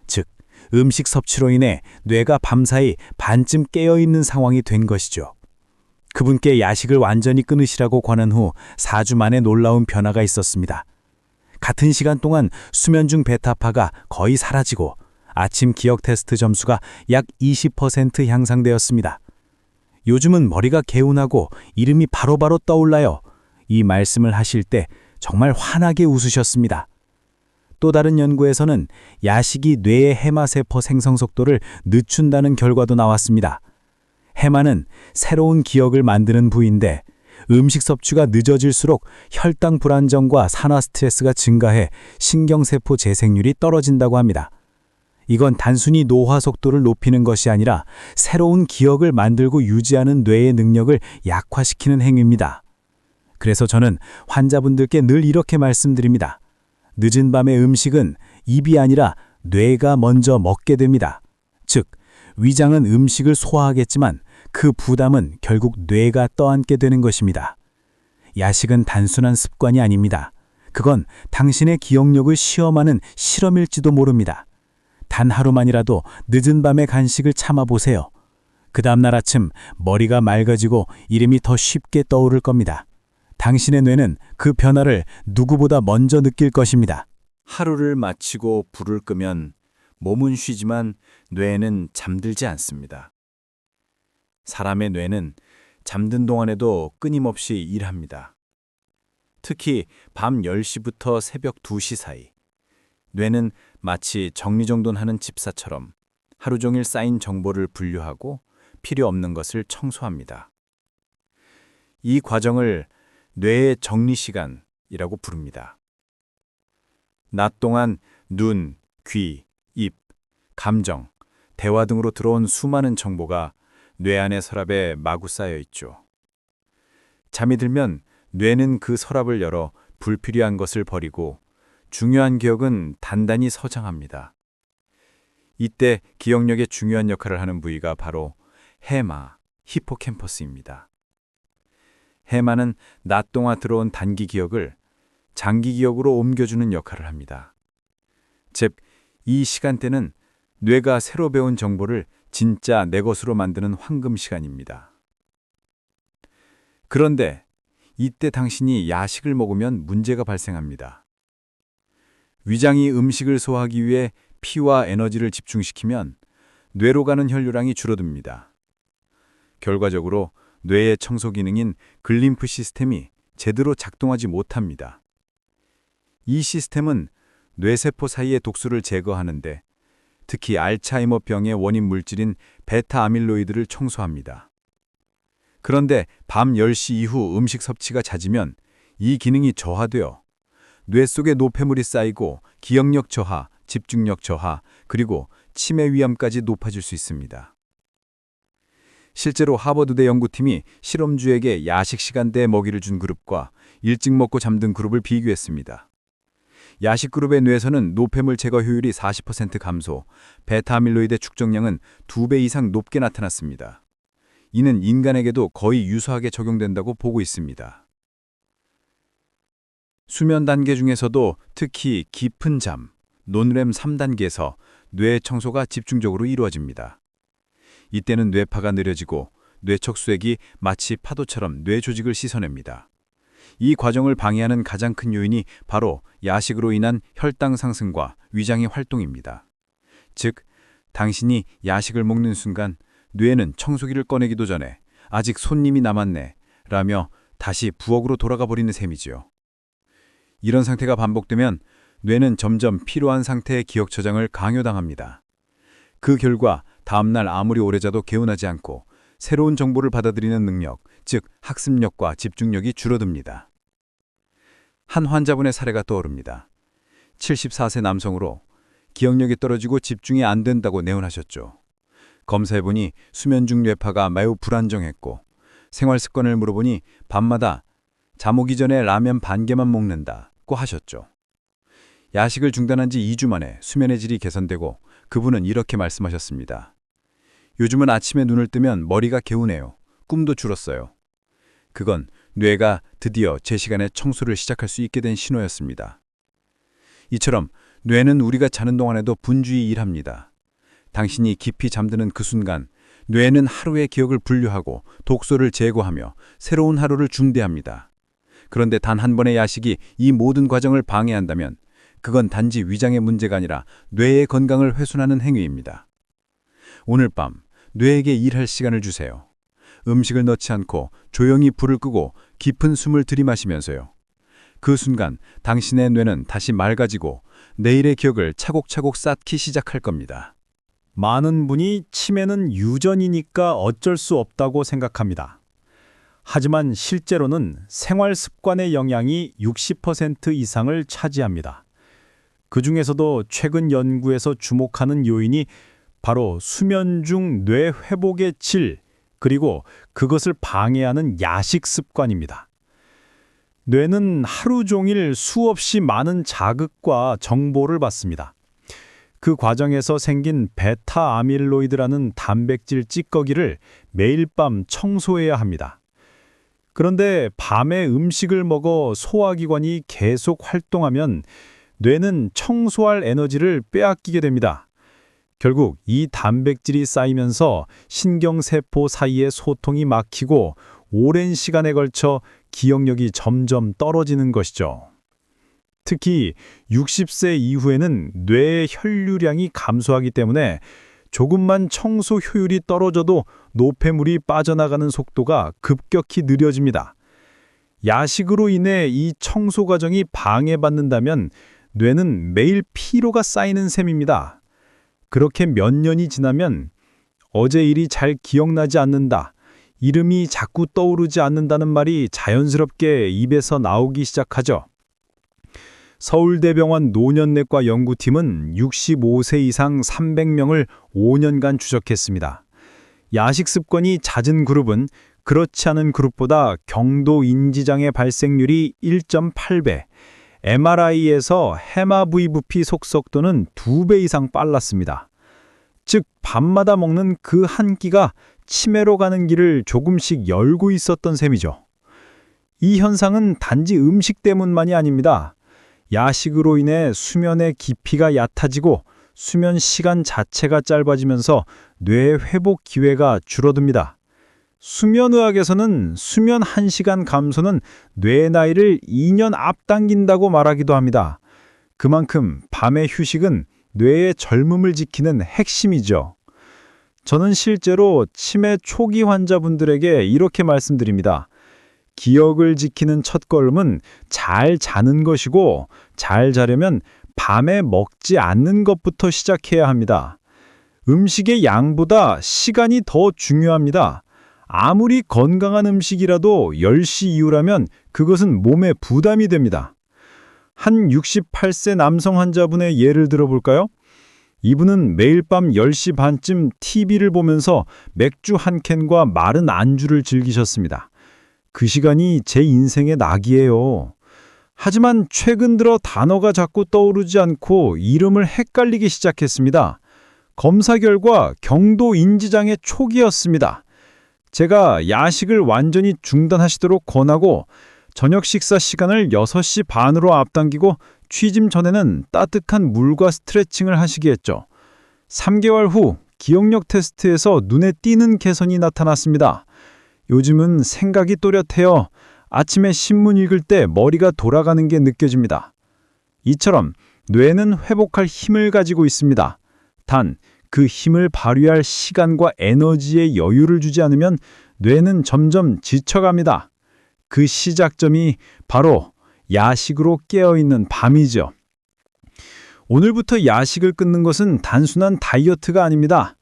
즉, 음식 섭취로 인해 뇌가 밤사이 반쯤 깨어있는 상황이 된 것이죠. 그분께 야식을 완전히 끊으시라고 권한 후 4주 만에 놀라운 변화가 있었습니다. 같은 시간 동안 수면 중 베타파가 거의 사라지고 아침 기억 테스트 점수가 약 20% 향상되었습니다. 요즘은 머리가 개운하고 이름이 바로바로 떠올라요. 이 말씀을 하실 때 정말 환하게 웃으셨습니다. 또 다른 연구에서는 야식이 뇌의 해마세포 생성 속도를 늦춘다는 결과도 나왔습니다. 해마는 새로운 기억을 만드는 부위인데 음식 섭취가 늦어질수록 혈당 불안정과 산화 스트레스가 증가해 신경세포 재생률이 떨어진다고 합니다. 이건 단순히 노화 속도를 높이는 것이 아니라 새로운 기억을 만들고 유지하는 뇌의 능력을 약화시키는 행위입니다. 그래서 저는 환자분들께 늘 이렇게 말씀드립니다. 늦은 밤의 음식은 입이 아니라 뇌가 먼저 먹게 됩니다. 즉, 위장은 음식을 소화하겠지만 그 부담은 결국 뇌가 떠안게 되는 것입니다. 야식은 단순한 습관이 아닙니다. 그건 당신의 기억력을 시험하는 실험일지도 모릅니다. 단 하루만이라도 늦은 밤에 간식을 참아보세요. 그 다음날 아침 머리가 맑아지고 이름이 더 쉽게 떠오를 겁니다. 당신의 뇌는 그 변화를 누구보다 먼저 느낄 것입니다. 하루를 마치고 불을 끄면 몸은 쉬지만 뇌는 잠들지 않습니다. 사람의 뇌는 잠든 동안에도 끊임없이 일합니다. 특히 밤 10시부터 새벽 2시 사이, 뇌는 마치 정리정돈하는 집사처럼 하루 종일 쌓인 정보를 분류하고 필요 없는 것을 청소합니다. 이 과정을 뇌의 정리시간이라고 부릅니다. 낮 동안 눈, 귀, 입, 감정, 대화 등으로 들어온 수많은 정보가 뇌 안의 서랍에 마구 쌓여 있죠. 잠이 들면 뇌는 그 서랍을 열어 불필요한 것을 버리고 중요한 기억은 단단히 서장합니다. 이때 기억력에 중요한 역할을 하는 부위가 바로 해마, 히포캠퍼스입니다. 해마는 낮 동안 들어온 단기 기억을 장기 기억으로 옮겨주는 역할을 합니다. 즉, 이 시간대는 뇌가 새로 배운 정보를 진짜 내 것으로 만드는 황금 시간입니다. 그런데 이때 당신이 야식을 먹으면 문제가 발생합니다. 위장이 음식을 소화하기 위해 피와 에너지를 집중시키면 뇌로 가는 혈류량이 줄어듭니다. 결과적으로 뇌의 청소 기능인 글림프 시스템이 제대로 작동하지 못합니다. 이 시스템은 뇌세포 사이의 독소를 제거하는데 특히 알츠하이머병의 원인 물질인 베타 아밀로이드를 청소합니다. 그런데 밤 10시 이후 음식 섭취가 잦으면 이 기능이 저하되어 뇌 속에 노폐물이 쌓이고 기억력 저하, 집중력 저하, 그리고 치매 위험까지 높아질 수 있습니다. 실제로 하버드대 연구팀이 실험주에게 야식 시간대에 먹이를 준 그룹과 일찍 먹고 잠든 그룹을 비교했습니다. 야식 그룹의 뇌에서는 노폐물 제거 효율이 40% 감소, 베타아밀로이드 축적량은 2배 이상 높게 나타났습니다. 이는 인간에게도 거의 유사하게 적용된다고 보고 있습니다. 수면 단계 중에서도 특히 깊은 잠, 논렘 3단계에서 뇌 청소가 집중적으로 이루어집니다. 이때는 뇌파가 느려지고 뇌척 수액이 마치 파도처럼 뇌 조직을 씻어냅니다. 이 과정을 방해하는 가장 큰 요인이 바로 야식으로 인한 혈당 상승과 위장의 활동입니다. 즉, 당신이 야식을 먹는 순간 뇌는 청소기를 꺼내기도 전에 아직 손님이 남았네 라며 다시 부엌으로 돌아가 버리는 셈이지요. 이런 상태가 반복되면 뇌는 점점 피로한 상태의 기억 저장을 강요당합니다. 그 결과 다음날 아무리 오래 자도 개운하지 않고 새로운 정보를 받아들이는 능력, 즉 학습력과 집중력이 줄어듭니다. 한 환자분의 사례가 떠오릅니다. 74세 남성으로 기억력이 떨어지고 집중이 안 된다고 내원하셨죠. 검사해보니 수면 중 뇌파가 매우 불안정했고 생활 습관을 물어보니 밤마다 잠 오기 전에 라면 반 개만 먹는다고 하셨죠. 야식을 중단한 지 2주 만에 수면의 질이 개선되고 그분은 이렇게 말씀하셨습니다. 요즘은 아침에 눈을 뜨면 머리가 개운해요. 꿈도 줄었어요. 그건 뇌가 드디어 제 시간에 청소를 시작할 수 있게 된 신호였습니다. 이처럼 뇌는 우리가 자는 동안에도 분주히 일합니다. 당신이 깊이 잠드는 그 순간 뇌는 하루의 기억을 분류하고 독소를 제거하며 새로운 하루를 준비합니다. 그런데 단 한 번의 야식이 이 모든 과정을 방해한다면 그건 단지 위장의 문제가 아니라 뇌의 건강을 훼손하는 행위입니다. 오늘 밤 뇌에게 일할 시간을 주세요. 음식을 넣지 않고 조용히 불을 끄고 깊은 숨을 들이마시면서요. 그 순간 당신의 뇌는 다시 맑아지고 내일의 기억을 차곡차곡 쌓기 시작할 겁니다. 많은 분이 치매는 유전이니까 어쩔 수 없다고 생각합니다. 하지만 실제로는 생활 습관의 영향이 60% 이상을 차지합니다. 그 중에서도 최근 연구에서 주목하는 요인이 바로 수면 중 뇌 회복의 질, 그리고 그것을 방해하는 야식 습관입니다. 뇌는 하루 종일 수없이 많은 자극과 정보를 받습니다. 그 과정에서 생긴 베타 아밀로이드라는 단백질 찌꺼기를 매일 밤 청소해야 합니다. 그런데 밤에 음식을 먹어 소화기관이 계속 활동하면 뇌는 청소할 에너지를 빼앗기게 됩니다. 결국 이 단백질이 쌓이면서 신경세포 사이의 소통이 막히고 오랜 시간에 걸쳐 기억력이 점점 떨어지는 것이죠. 특히 60세 이후에는 뇌의 혈류량이 감소하기 때문에 조금만 청소 효율이 떨어져도 노폐물이 빠져나가는 속도가 급격히 느려집니다. 야식으로 인해 이 청소 과정이 방해받는다면 뇌는 매일 피로가 쌓이는 셈입니다. 그렇게 몇 년이 지나면 어제 일이 잘 기억나지 않는다, 이름이 자꾸 떠오르지 않는다는 말이 자연스럽게 입에서 나오기 시작하죠. 서울대병원 노년내과 연구팀은 65세 이상 300명을 5년간 추적했습니다. 야식 습관이 잦은 그룹은 그렇지 않은 그룹보다 경도 인지장애 발생률이 1.8배, MRI에서 해마VVP 속속도는 2배 이상 빨랐습니다. 즉 밤마다 먹는 그 한 끼가 치매로 가는 길을 조금씩 열고 있었던 셈이죠. 이 현상은 단지 음식 때문만이 아닙니다. 야식으로 인해 수면의 깊이가 얕아지고 수면 시간 자체가 짧아지면서 뇌의 회복 기회가 줄어듭니다. 수면의학에서는 수면 1시간 감소는 뇌의 나이를 2년 앞당긴다고 말하기도 합니다. 그만큼 밤의 휴식은 뇌의 젊음을 지키는 핵심이죠. 저는 실제로 치매 초기 환자분들에게 이렇게 말씀드립니다. 기억을 지키는 첫걸음은 잘 자는 것이고, 잘 자려면 밤에 먹지 않는 것부터 시작해야 합니다. 음식의 양보다 시간이 더 중요합니다. 아무리 건강한 음식이라도 10시 이후라면 그것은 몸에 부담이 됩니다. 한 68세 남성 환자분의 예를 들어볼까요? 이분은 매일 밤 10시 반쯤 TV를 보면서 맥주 한 캔과 마른 안주를 즐기셨습니다. 그 시간이 제 인생의 낙이에요. 하지만 최근 들어 단어가 자꾸 떠오르지 않고 이름을 헷갈리기 시작했습니다. 검사 결과 경도 인지장애 초기였습니다. 제가 야식을 완전히 중단하시도록 권하고 저녁 식사 시간을 6시 반으로 앞당기고 취침 전에는 따뜻한 물과 스트레칭을 하시게 했죠. 3개월 후 기억력 테스트에서 눈에 띄는 개선이 나타났습니다. 요즘은 생각이 또렷해요. 아침에 신문 읽을 때 머리가 돌아가는 게 느껴집니다. 이처럼 뇌는 회복할 힘을 가지고 있습니다. 단, 그 힘을 발휘할 시간과 에너지에 여유를 주지 않으면 뇌는 점점 지쳐갑니다. 그 시작점이 바로 야식으로 깨어있는 밤이죠. 오늘부터 야식을 끊는 것은 단순한 다이어트가 아닙니다.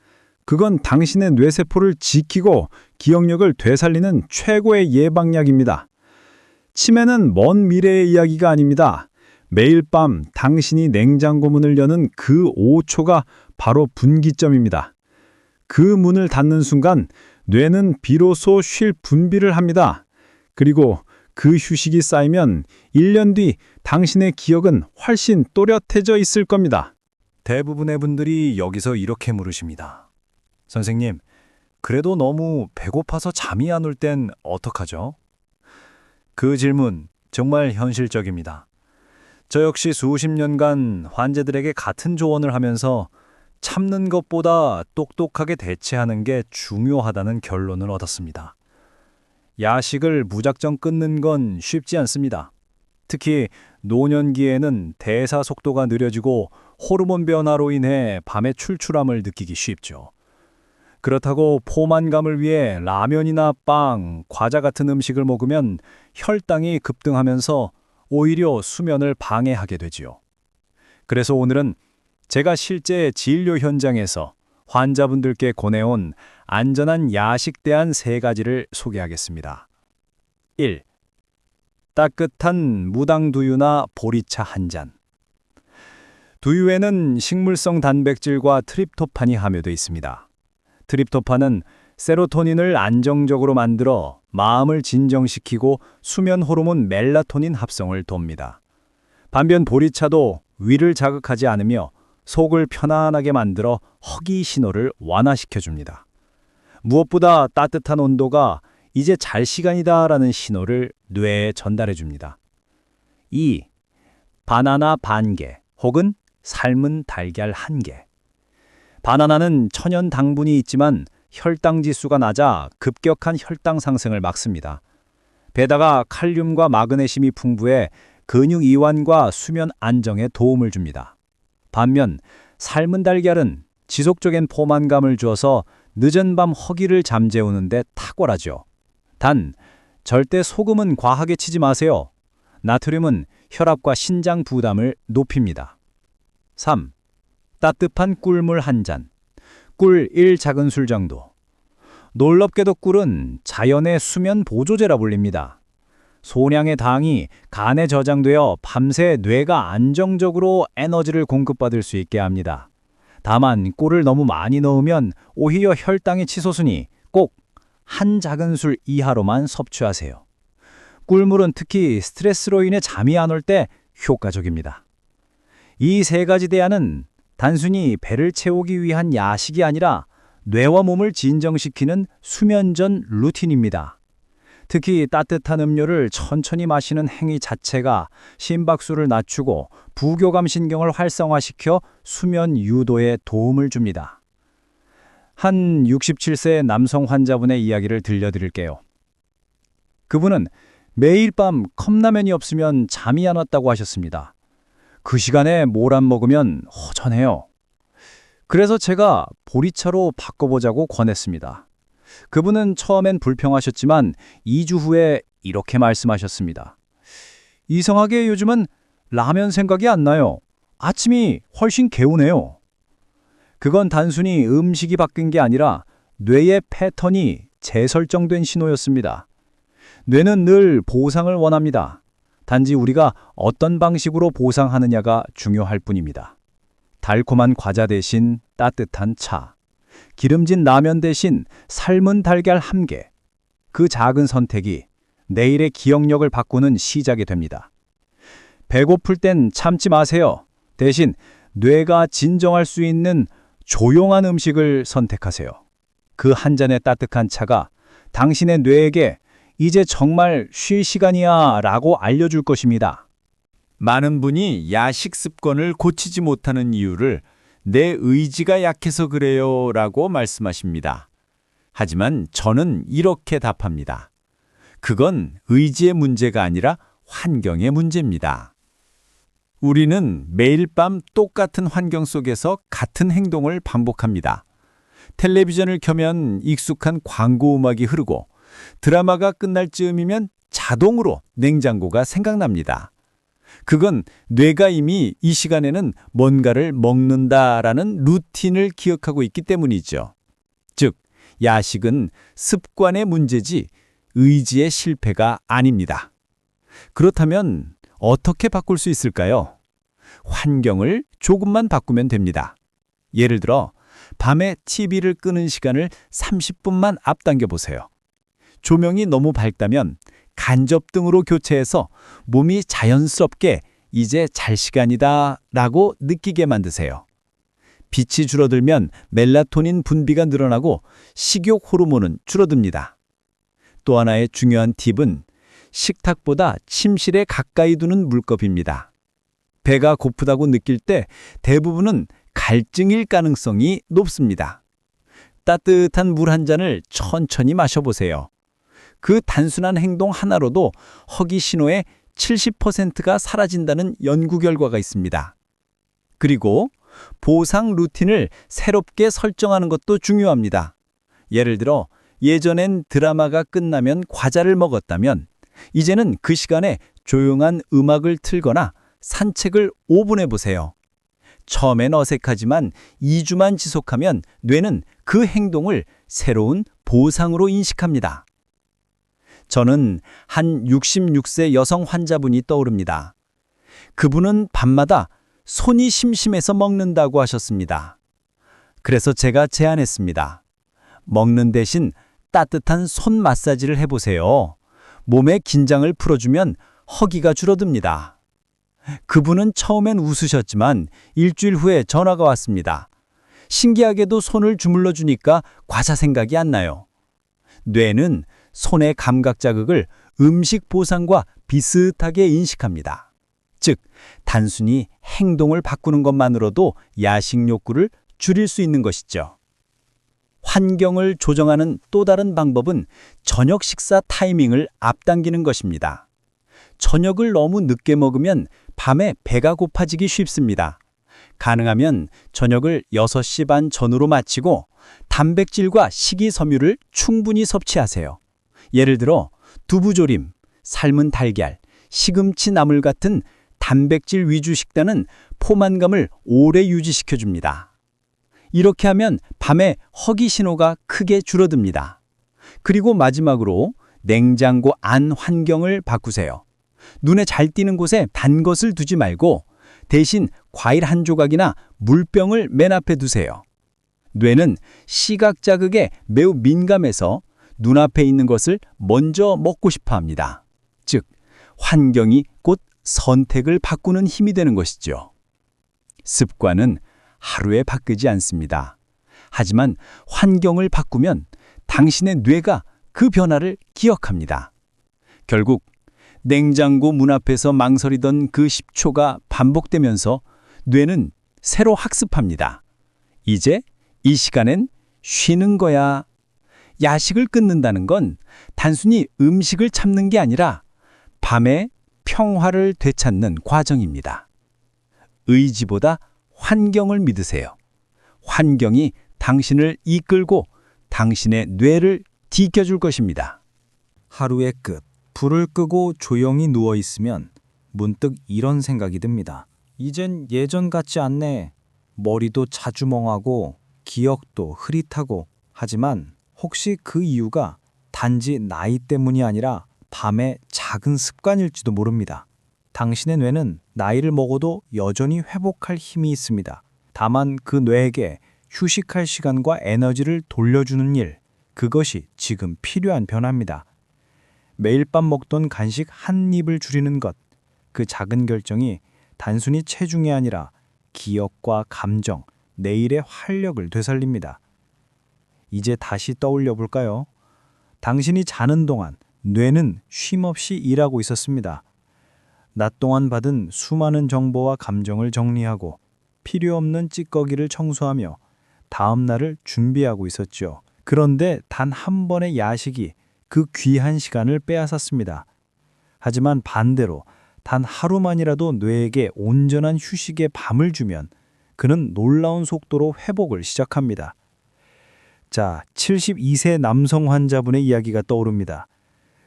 그건 당신의 뇌세포를 지키고 기억력을 되살리는 최고의 예방약입니다. 치매는 먼 미래의 이야기가 아닙니다. 매일 밤 당신이 냉장고 문을 여는 그 5초가 바로 분기점입니다. 그 문을 닫는 순간 뇌는 비로소 쉴 분비를 합니다. 그리고 그 휴식이 쌓이면 1년 뒤 당신의 기억은 훨씬 또렷해져 있을 겁니다. 대부분의 분들이 여기서 이렇게 물으십니다. 선생님, 그래도 너무 배고파서 잠이 안 올 땐 어떡하죠? 그 질문 정말 현실적입니다. 저 역시 수십 년간 환자들에게 같은 조언을 하면서 참는 것보다 똑똑하게 대체하는 게 중요하다는 결론을 얻었습니다. 야식을 무작정 끊는 건 쉽지 않습니다. 특히 노년기에는 대사 속도가 느려지고 호르몬 변화로 인해 밤에 출출함을 느끼기 쉽죠. 그렇다고 포만감을 위해 라면이나 빵, 과자 같은 음식을 먹으면 혈당이 급등하면서 오히려 수면을 방해하게 되지요. 그래서 오늘은 제가 실제 진료 현장에서 환자분들께 권해온 안전한 야식 대안 3가지를 소개하겠습니다. 1. 따뜻한 무당두유나 보리차 한 잔. 두유에는 식물성 단백질과 트립토판이 함유되어 있습니다. 트립토판은 세로토닌을 안정적으로 만들어 마음을 진정시키고 수면 호르몬 멜라토닌 합성을 돕니다. 반면 보리차도 위를 자극하지 않으며 속을 편안하게 만들어 허기 신호를 완화시켜줍니다. 무엇보다 따뜻한 온도가 이제 잘 시간이다라는 신호를 뇌에 전달해줍니다. 2. 바나나 반개 혹은 삶은 달걀 1개. 바나나는 천연 당분이 있지만 혈당 지수가 낮아 급격한 혈당 상승을 막습니다. 게다가 칼륨과 마그네슘이 풍부해 근육 이완과 수면 안정에 도움을 줍니다. 반면 삶은 달걀은 지속적인 포만감을 주어서 늦은 밤 허기를 잠재우는 데 탁월하죠. 단, 절대 소금은 과하게 치지 마세요. 나트륨은 혈압과 신장 부담을 높입니다. 3. 따뜻한 꿀물 한 잔. 꿀 1작은술 정도. 놀랍게도 꿀은 자연의 수면 보조제라 불립니다. 소량의 당이 간에 저장되어 밤새 뇌가 안정적으로 에너지를 공급받을 수 있게 합니다. 다만 꿀을 너무 많이 넣으면 오히려 혈당이 치솟으니 꼭 한 작은술 이하로만 섭취하세요. 꿀물은 특히 스트레스로 인해 잠이 안 올 때 효과적입니다. 이 3가지 대안은 단순히 배를 채우기 위한 야식이 아니라 뇌와 몸을 진정시키는 수면 전 루틴입니다. 특히 따뜻한 음료를 천천히 마시는 행위 자체가 심박수를 낮추고 부교감 신경을 활성화시켜 수면 유도에 도움을 줍니다. 한 67세 남성 환자분의 이야기를 들려드릴게요. 그분은 매일 밤 컵라면이 없으면 잠이 안 왔다고 하셨습니다. 그 시간에 뭘 안 먹으면 허전해요. 그래서 제가 보리차로 바꿔보자고 권했습니다. 그분은 처음엔 불평하셨지만 2주 후에 이렇게 말씀하셨습니다. 이상하게 요즘은 라면 생각이 안 나요. 아침이 훨씬 개운해요. 그건 단순히 음식이 바뀐 게 아니라 뇌의 패턴이 재설정된 신호였습니다. 뇌는 늘 보상을 원합니다. 단지 우리가 어떤 방식으로 보상하느냐가 중요할 뿐입니다. 달콤한 과자 대신 따뜻한 차, 기름진 라면 대신 삶은 달걀 한 개. 그 작은 선택이 내일의 기억력을 바꾸는 시작이 됩니다. 배고플 땐 참지 마세요. 대신 뇌가 진정할 수 있는 조용한 음식을 선택하세요. 그 한 잔의 따뜻한 차가 당신의 뇌에게 이제 정말 쉴 시간이야 라고 알려줄 것입니다. 많은 분이 야식 습관을 고치지 못하는 이유를 내 의지가 약해서 그래요 라고 말씀하십니다. 하지만 저는 이렇게 답합니다. 그건 의지의 문제가 아니라 환경의 문제입니다. 우리는 매일 밤 똑같은 환경 속에서 같은 행동을 반복합니다. 텔레비전을 켜면 익숙한 광고 음악이 흐르고 드라마가 끝날 즈음이면 자동으로 냉장고가 생각납니다. 그건 뇌가 이미 이 시간에는 뭔가를 먹는다라는 루틴을 기억하고 있기 때문이죠. 즉, 야식은 습관의 문제지 의지의 실패가 아닙니다. 그렇다면 어떻게 바꿀 수 있을까요? 환경을 조금만 바꾸면 됩니다. 예를 들어 밤에 TV를 끄는 시간을 30분만 앞당겨 보세요. 조명이 너무 밝다면 간접등으로 교체해서 몸이 자연스럽게 이제 잘 시간이다 라고 느끼게 만드세요. 빛이 줄어들면 멜라토닌 분비가 늘어나고 식욕 호르몬은 줄어듭니다. 또 하나의 중요한 팁은 식탁보다 침실에 가까이 두는 물컵입니다. 배가 고프다고 느낄 때 대부분은 갈증일 가능성이 높습니다. 따뜻한 물 한 잔을 천천히 마셔보세요. 그 단순한 행동 하나로도 허기 신호의 70%가 사라진다는 연구 결과가 있습니다. 그리고 보상 루틴을 새롭게 설정하는 것도 중요합니다. 예를 들어 예전엔 드라마가 끝나면 과자를 먹었다면 이제는 그 시간에 조용한 음악을 틀거나 산책을 5분 해보세요. 처음엔 어색하지만 2주만 지속하면 뇌는 그 행동을 새로운 보상으로 인식합니다. 저는 한 66세 여성 환자분이 떠오릅니다. 그분은 밤마다 손이 심심해서 먹는다고 하셨습니다. 그래서 제가 제안했습니다. 먹는 대신 따뜻한 손 마사지를 해보세요. 몸의 긴장을 풀어주면 허기가 줄어듭니다. 그분은 처음엔 웃으셨지만 일주일 후에 전화가 왔습니다. 신기하게도 손을 주물러 주니까 과자 생각이 안 나요. 뇌는 손의 감각 자극을 음식 보상과 비슷하게 인식합니다. 즉, 단순히 행동을 바꾸는 것만으로도 야식 욕구를 줄일 수 있는 것이죠. 환경을 조정하는 또 다른 방법은 저녁 식사 타이밍을 앞당기는 것입니다. 저녁을 너무 늦게 먹으면 밤에 배가 고파지기 쉽습니다. 가능하면 저녁을 6시 반 전후로 마치고 단백질과 식이섬유를 충분히 섭취하세요. 예를 들어 두부조림, 삶은 달걀, 시금치 나물 같은 단백질 위주 식단은 포만감을 오래 유지시켜줍니다. 이렇게 하면 밤에 허기 신호가 크게 줄어듭니다. 그리고 마지막으로 냉장고 안 환경을 바꾸세요. 눈에 잘 띄는 곳에 단 것을 두지 말고 대신 과일 한 조각이나 물병을 맨 앞에 두세요. 뇌는 시각 자극에 매우 민감해서 눈앞에 있는 것을 먼저 먹고 싶어 합니다. 즉, 환경이 곧 선택을 바꾸는 힘이 되는 것이죠. 습관은 하루에 바뀌지 않습니다. 하지만 환경을 바꾸면 당신의 뇌가 그 변화를 기억합니다. 결국 냉장고 문 앞에서 망설이던 그 10초가 반복되면서 뇌는 새로 학습합니다. 이제 이 시간엔 쉬는 거야. 야식을 끊는다는 건 단순히 음식을 참는 게 아니라 밤에 평화를 되찾는 과정입니다. 의지보다 환경을 믿으세요. 환경이 당신을 이끌고 당신의 뇌를 지켜줄 것입니다. 하루의 끝. 불을 끄고 조용히 누워 있으면 문득 이런 생각이 듭니다. 이젠 예전 같지 않네. 머리도 자주 멍하고 기억도 흐릿하고. 하지만 혹시 그 이유가 단지 나이 때문이 아니라 밤의 작은 습관일지도 모릅니다. 당신의 뇌는 나이를 먹어도 여전히 회복할 힘이 있습니다. 다만 그 뇌에게 휴식할 시간과 에너지를 돌려주는 일, 그것이 지금 필요한 변화입니다. 매일 밤 먹던 간식 한 입을 줄이는 것, 그 작은 결정이 단순히 체중이 아니라 기억과 감정, 내일의 활력을 되살립니다. 이제 다시 떠올려 볼까요? 당신이 자는 동안 뇌는 쉼없이 일하고 있었습니다. 낮 동안 받은 수많은 정보와 감정을 정리하고 필요 없는 찌꺼기를 청소하며 다음 날을 준비하고 있었죠. 그런데 단 한 번의 야식이 그 귀한 시간을 빼앗았습니다. 하지만 반대로 단 하루만이라도 뇌에게 온전한 휴식의 밤을 주면 그는 놀라운 속도로 회복을 시작합니다. 자, 72세 남성 환자분의 이야기가 떠오릅니다.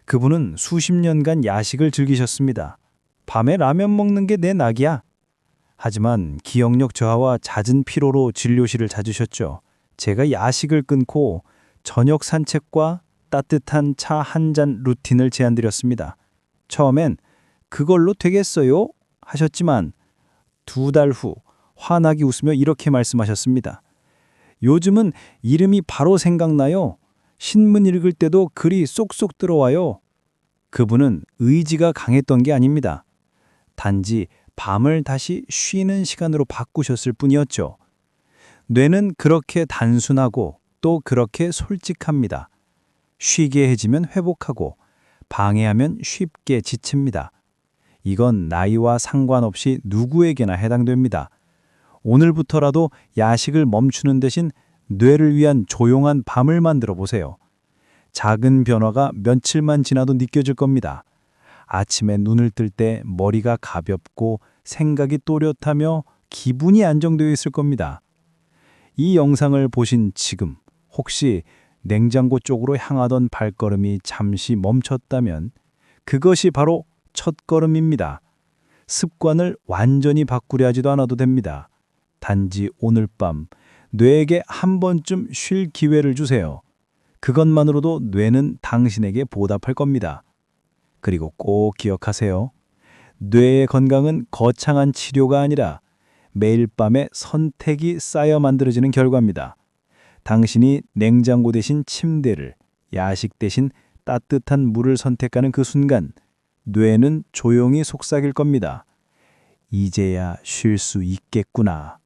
그분은 수십 년간 야식을 즐기셨습니다. 밤에 라면 먹는 게 내 낙이야. 하지만 기억력 저하와 잦은 피로로 진료실을 찾으셨죠. 제가 야식을 끊고 저녁 산책과 따뜻한 차 한 잔 루틴을 제안드렸습니다. 처음엔 그걸로 되겠어요? 하셨지만 2달 후 환하게 웃으며 이렇게 말씀하셨습니다. 요즘은 이름이 바로 생각나요. 신문 읽을 때도 글이 쏙쏙 들어와요. 그분은 의지가 강했던 게 아닙니다. 단지 밤을 다시 쉬는 시간으로 바꾸셨을 뿐이었죠. 뇌는 그렇게 단순하고 또 그렇게 솔직합니다. 쉬게 해지면 회복하고 방해하면 쉽게 지칩니다. 이건 나이와 상관없이 누구에게나 해당됩니다. 오늘부터라도 야식을 멈추는 대신 뇌를 위한 조용한 밤을 만들어 보세요. 작은 변화가 며칠만 지나도 느껴질 겁니다. 아침에 눈을 뜰 때 머리가 가볍고 생각이 또렷하며 기분이 안정되어 있을 겁니다. 이 영상을 보신 지금 혹시 냉장고 쪽으로 향하던 발걸음이 잠시 멈췄다면 그것이 바로 첫걸음입니다. 습관을 완전히 바꾸려 하지도 않아도 됩니다. 단지 오늘 밤 뇌에게 한 번쯤 쉴 기회를 주세요. 그것만으로도 뇌는 당신에게 보답할 겁니다. 그리고 꼭 기억하세요. 뇌의 건강은 거창한 치료가 아니라 매일 밤의 선택이 쌓여 만들어지는 결과입니다. 당신이 냉장고 대신 침대를, 야식 대신 따뜻한 물을 선택하는 그 순간 뇌는 조용히 속삭일 겁니다. 이제야 쉴 수 있겠구나.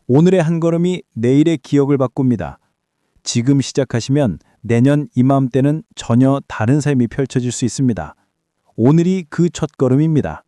오늘의 한 걸음이 내일의 기억을 바꿉니다. 지금 시작하시면 내년 이맘때는 전혀 다른 삶이 펼쳐질 수 있습니다. 오늘이 그 첫걸음입니다.